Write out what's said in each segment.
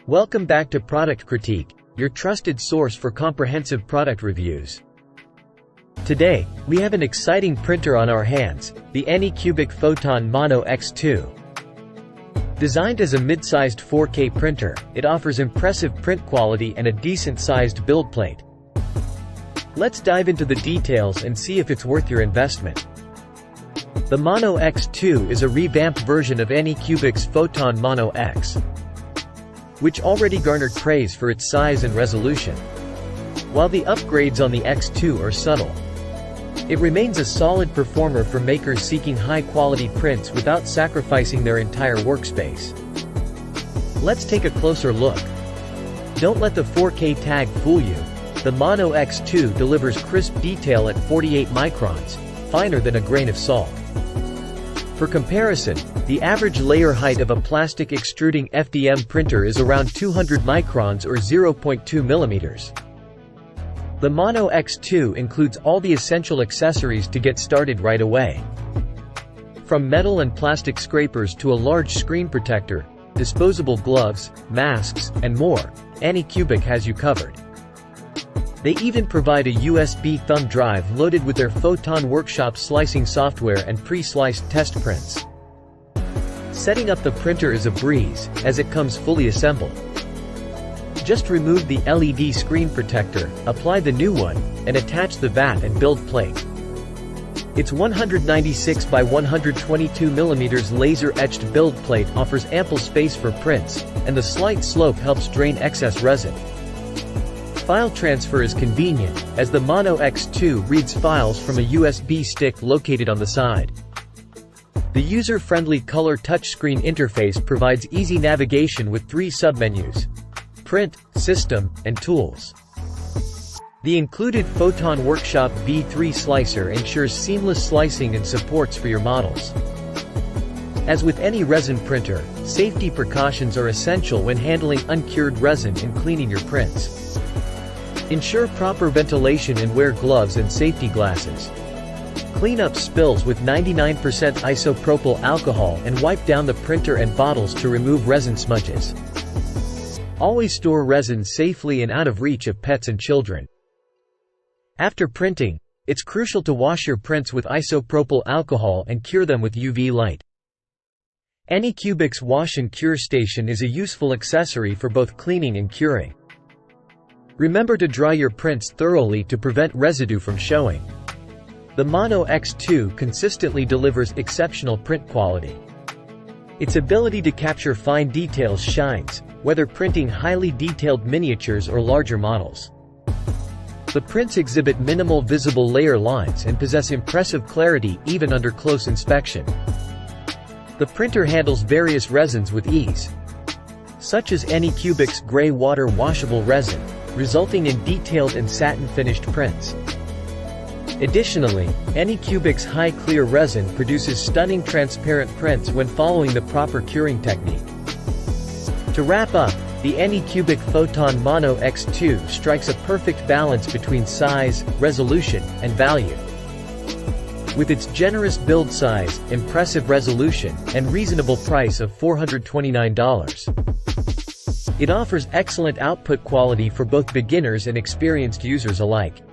Welcome back to Product Critique, your trusted source for comprehensive product reviews. Today, we have an exciting printer on our hands, the Anycubic Photon Mono X2. Designed as a mid-sized 4K printer, it offers impressive print quality and a decent-sized build plate. Let's dive into the details and see if it's worth your investment. The Mono X2 is a revamped version of Anycubic's Photon Mono X, which already garnered praise for its size and resolution. While the upgrades on the X2 are subtle, it remains a solid performer for makers seeking high-quality prints without sacrificing their entire workspace. Let's take a closer look. Don't let the 4K tag fool you. The Mono X2 delivers crisp detail at 48 microns, finer than a grain of salt. For comparison, the average layer height of a plastic extruding FDM printer is around 200 microns or 0.2 millimeters. The Mono X2 includes all the essential accessories to get started right away. From metal and plastic scrapers to a large screen protector, disposable gloves, masks, and more, Anycubic has you covered. They even provide a USB thumb drive loaded with their Photon Workshop slicing software and pre-sliced test prints. Setting up the printer is a breeze, as it comes fully assembled. Just remove the LED screen protector, apply the new one, and attach the vat and build plate. Its 196 by 122 mm laser-etched build plate offers ample space for prints, and the slight slope helps drain excess resin. File transfer is convenient, as the Mono X2 reads files from a USB stick located on the side. The user-friendly color touchscreen interface provides easy navigation with 3 submenus: Print, System, and Tools. The included Photon Workshop V3 slicer ensures seamless slicing and supports for your models. As with any resin printer, safety precautions are essential when handling uncured resin and cleaning your prints. Ensure proper ventilation and wear gloves and safety glasses. Clean up spills with 99% isopropyl alcohol and wipe down the printer and bottles to remove resin smudges. Always store resin safely and out of reach of pets and children. After printing, it's crucial to wash your prints with isopropyl alcohol and cure them with UV light. Anycubic's Wash and Cure Station is a useful accessory for both cleaning and curing. Remember to dry your prints thoroughly to prevent residue from showing. The Mono X2 consistently delivers exceptional print quality. Its ability to capture fine details shines, whether printing highly detailed miniatures or larger models. The prints exhibit minimal visible layer lines and possess impressive clarity even under close inspection. The printer handles various resins with ease, such as Anycubic's gray water washable resin, resulting in detailed and satin-finished prints. Additionally, Anycubic's high clear resin produces stunning transparent prints when following the proper curing technique. To wrap up, the Anycubic Photon Mono X2 strikes a perfect balance between size, resolution, and value. With its generous build size, impressive resolution, and reasonable price of $429. It offers excellent output quality for both beginners and experienced users alike.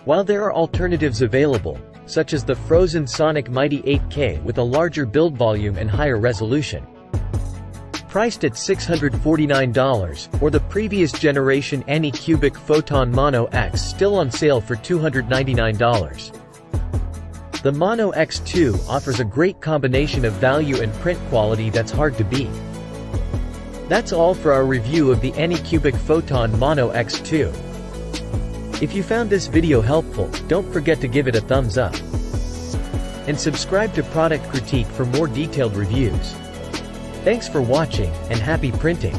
While there are alternatives available, such as the Frozen Sonic Mighty 8K with a larger build volume and higher resolution, priced at $649, or the previous generation Anycubic Photon Mono X still on sale for $299. The Mono X2 offers a great combination of value and print quality that's hard to beat. That's all for our review of the Anycubic Photon Mono X2. If you found this video helpful, don't forget to give it a thumbs up. And subscribe to Product Critique for more detailed reviews. Thanks for watching, and happy printing!